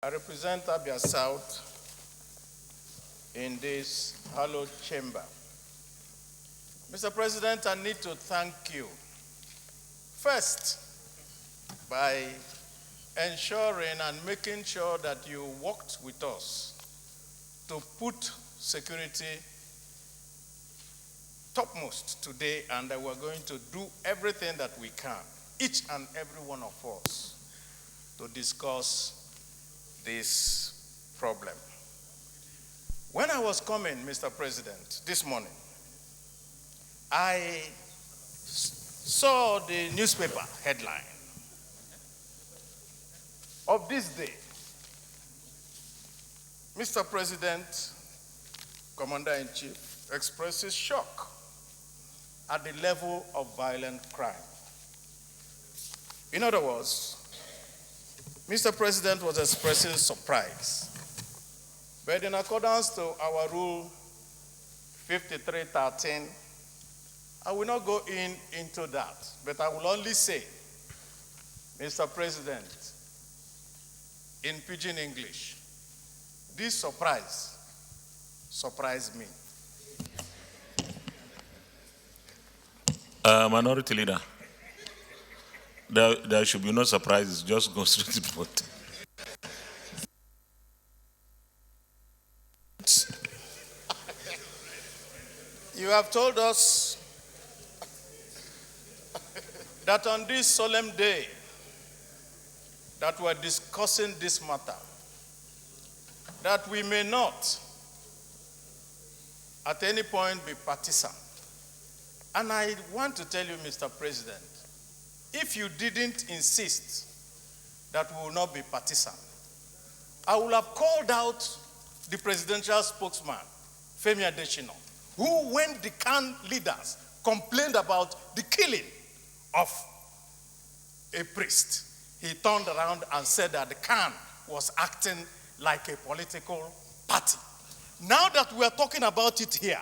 I represent Abia South in this hallowed chamber. Mr. President, I need to thank you first by ensuring and making sure that you worked with us to put security topmost today, and that we're going to do everything that we can, each and every one of us, to discuss this problem. When I was coming, Mr. President, this morning, I saw the newspaper headline of this day. Mr. President, Commander-in-Chief, expresses shock at the level of violent crime. In other words, Mr. President was expressing surprise. But in accordance to our rule 5313, I will not go into that, but I will only say, Mr. President, in pidgin English, this surprise surprised me. Minority Leader, there should be no surprises, just go straight to the point. You have told us that on this solemn day that we're discussing this matter, that we may not at any point be partisan. And I want to tell you, Mr. President, if you didn't insist that we will not be partisan, I would have called out the presidential spokesman, Femi Adesina, who, when the CAN leaders complained about the killing of a priest, he turned around and said that the CAN was acting like a political party. Now that we are talking about it here,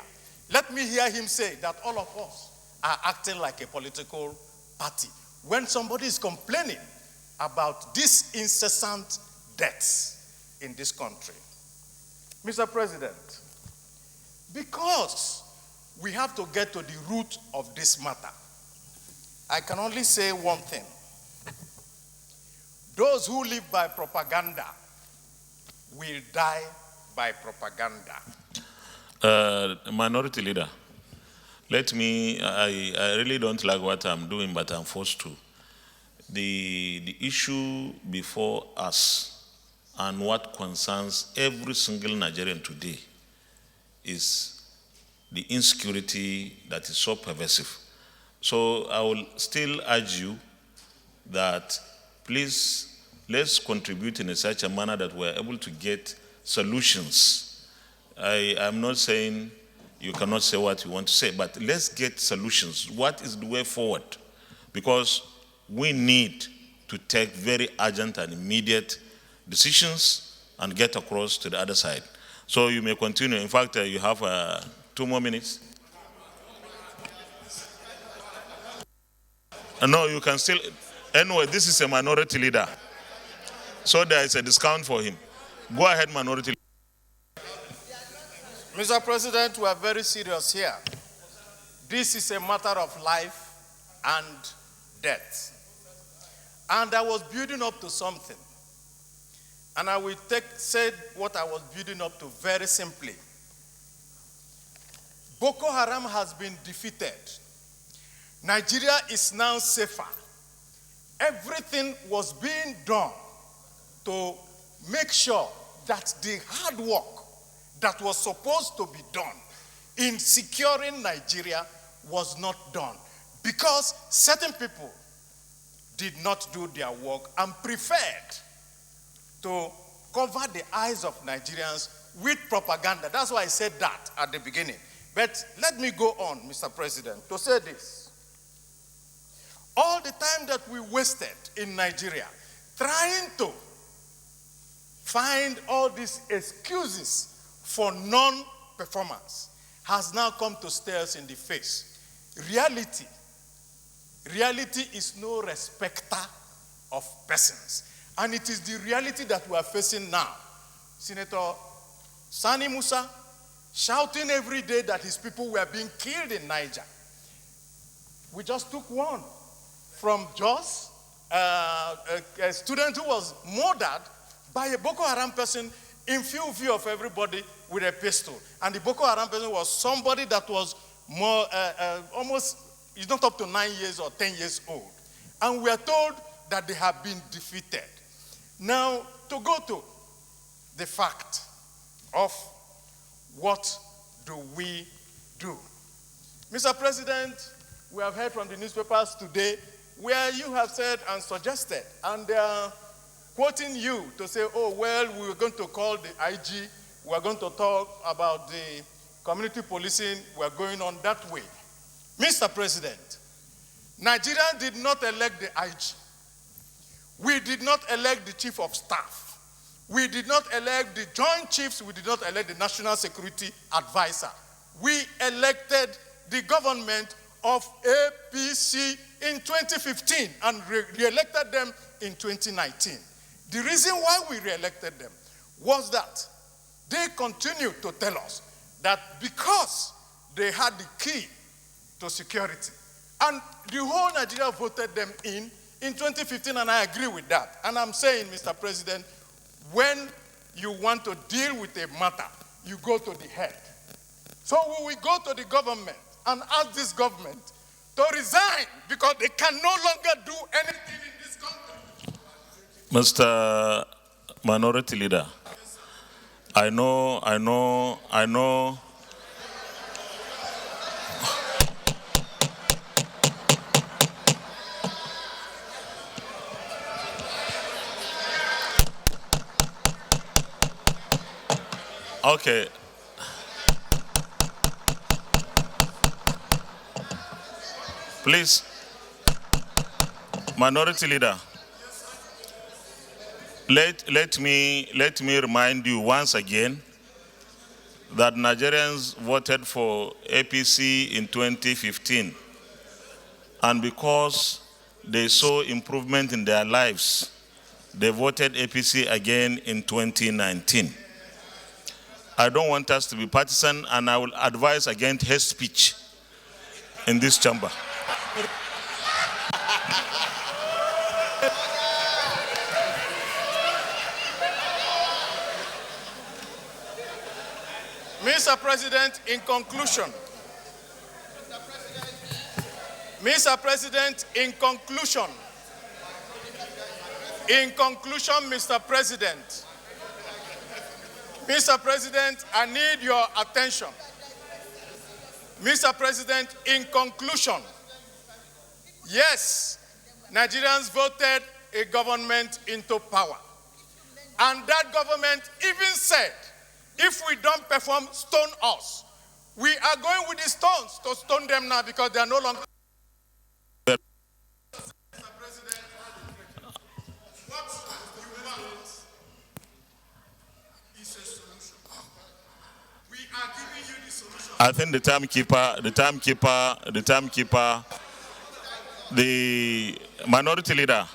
let me hear him say that all of us are acting like a political party when somebody is complaining about these incessant deaths in this country. Mr. President, because we have to get to the root of this matter, I can only say one thing. Those who live by propaganda will die by propaganda. Minority Leader, I really don't like what I'm doing, but I'm forced to. The issue before us and what concerns every single Nigerian today is the insecurity that is so pervasive. So I will still urge you that please, let's contribute in such a manner that we're able to get solutions. I'm not saying you cannot say what you want to say, but let's get solutions. What is the way forward? Because we need to take very urgent and immediate decisions and get across to the other side. So you may continue. In fact, you have 2 more minutes. No, you can still. Anyway, this is a minority leader. So there is a discount for him. Go ahead, minority leader. Mr. President, we are very serious here. This is a matter of life and death. And I was building up to something. And I will say what I was building up to very simply. Boko Haram has been defeated. Nigeria is now safer. Everything was being done to make sure that the hard work that was supposed to be done in securing Nigeria was not done because certain people did not do their work and preferred to cover the eyes of Nigerians with propaganda. That's why I said that at the beginning. But let me go on, Mr. President, to say this. All the time that we wasted in Nigeria trying to find all these excuses for non-performance has now come to stare us in the face. Reality is no respecter of persons. And it is the reality that we are facing now. Senator Sani Musa shouting every day that his people were being killed in Niger. We just took one from Jos, a student who was murdered by a Boko Haram person in full view of everybody with a pistol. And the Boko Haram person was somebody that was more, almost, he's not up to 9 years or 10 years old. And we are told that they have been defeated. Now, to go to the fact of what do we do? Mr. President, we have heard from the newspapers today where you have said and suggested, and they are quoting you to say, oh, well, we were going to call the IG, we are going to talk about the community policing, we are going on that way. Mr. President, Nigeria did not elect the IG. We did not elect the chief of staff. We did not elect the joint chiefs. We did not elect the national security advisor. We elected the government of APC in 2015 and re-elected them in 2019. The reason why we re-elected them was that they continued to tell us that because they had the key to security, and the whole Nigeria voted them in 2015, and I agree with that. And I'm saying, Mr. President, when you want to deal with a matter, you go to the head. So we will go to the government and ask this government to resign because they can no longer do anything in this country. Mr. Minority Leader, I know. Okay. Please, Minority Leader, let me remind you once again that Nigerians voted for APC in 2015, and because they saw improvement in their lives, they voted APC again in 2019. I don't want us to be partisan, and I will advise against hate speech in this chamber. Mr. President, in conclusion, Mr. President, in conclusion, Mr. President, Mr. President, I need your attention. Mr. President, in conclusion, yes, Nigerians voted a government into power. And that government even said, if we don't perform, stone us. We are going with the stones to stone them now because they are no longer. Mr. President, what you want is a solution. We are giving you the solution. I think the minority leader,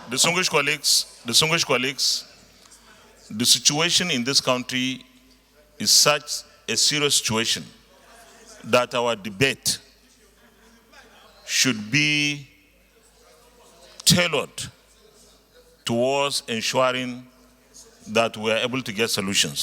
distinguished colleagues, the situation in this country is such a serious situation that our debate should be tailored towards ensuring that we are able to get solutions.